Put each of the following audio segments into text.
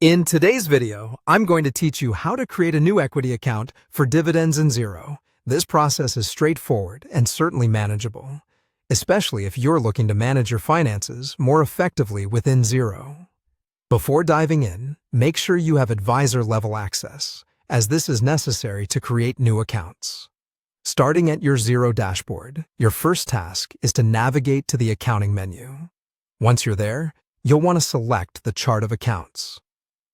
In today's video, I'm going to teach you how to create a new equity account for dividends in Xero. This process is straightforward and certainly manageable, especially if you're looking to manage your finances more effectively within Xero. Before diving in, make sure you have advisor-level access, as this is necessary to create new accounts. Starting at your Xero dashboard, your first task is to navigate to the accounting menu. Once you're there, you'll want to select the chart of accounts.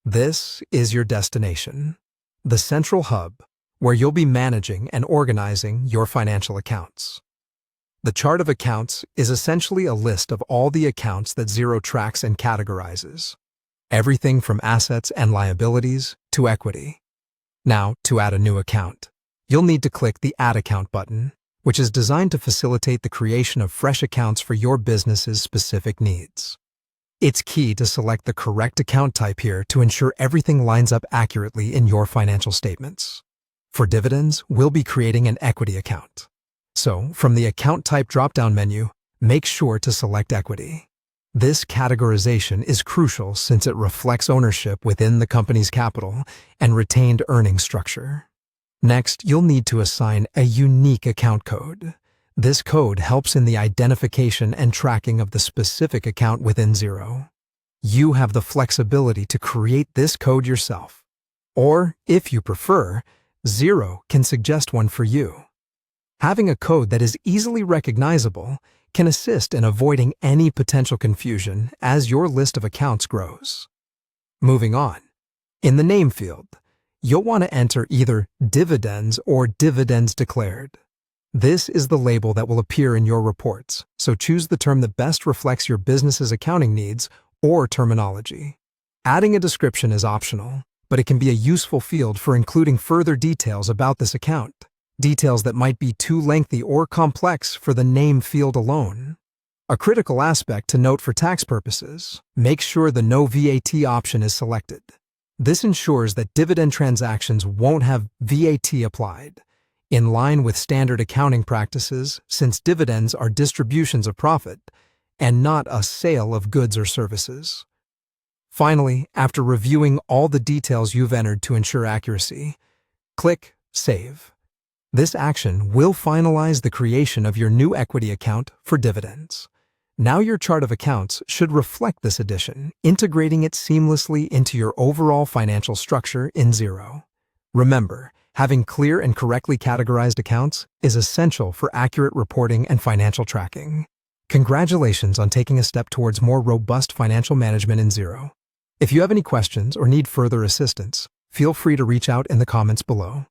This is your destination, the central hub where you'll be managing and organizing your financial accounts. The chart of accounts is essentially a list of all the accounts that Xero tracks and categorizes, everything from assets and liabilities to equity. Now, to add a new account, you'll need to click the Add Account button, which is designed to facilitate the creation of fresh accounts for your business's specific needs. It's key to select the correct account type here to ensure everything lines up accurately in your financial statements. For dividends, we'll be creating an equity account. So, from the Account Type drop-down menu, make sure to select Equity. This categorization is crucial since it reflects ownership within the company's capital and retained earnings structure. Next, you'll need to assign a unique account code. This code helps in the identification and tracking of the specific account within Xero. You have the flexibility to create this code yourself. Or, if you prefer, Xero can suggest one for you. Having a code that is easily recognizable can assist in avoiding any potential confusion as your list of accounts grows. Moving on, in the name field, you'll want to enter either dividends or dividends declared. This is the label that will appear in your reports, so choose the term that best reflects your business's accounting needs or terminology. Adding a description is optional, but it can be a useful field for including further details about this account, details that might be too lengthy or complex for the name field alone. A critical aspect to note for tax purposes, make sure the No VAT option is selected. This ensures that dividend transactions won't have VAT applied, in line with standard accounting practices, since dividends are distributions of profit and not a sale of goods or services. Finally, after reviewing all the details you've entered to ensure accuracy, click Save. This action will finalize the creation of your new equity account for dividends. Now your chart of accounts should reflect this addition, integrating it seamlessly into your overall financial structure in Xero. Remember, having clear and correctly categorized accounts is essential for accurate reporting and financial tracking. Congratulations on taking a step towards more robust financial management in Xero. If you have any questions or need further assistance, feel free to reach out in the comments below.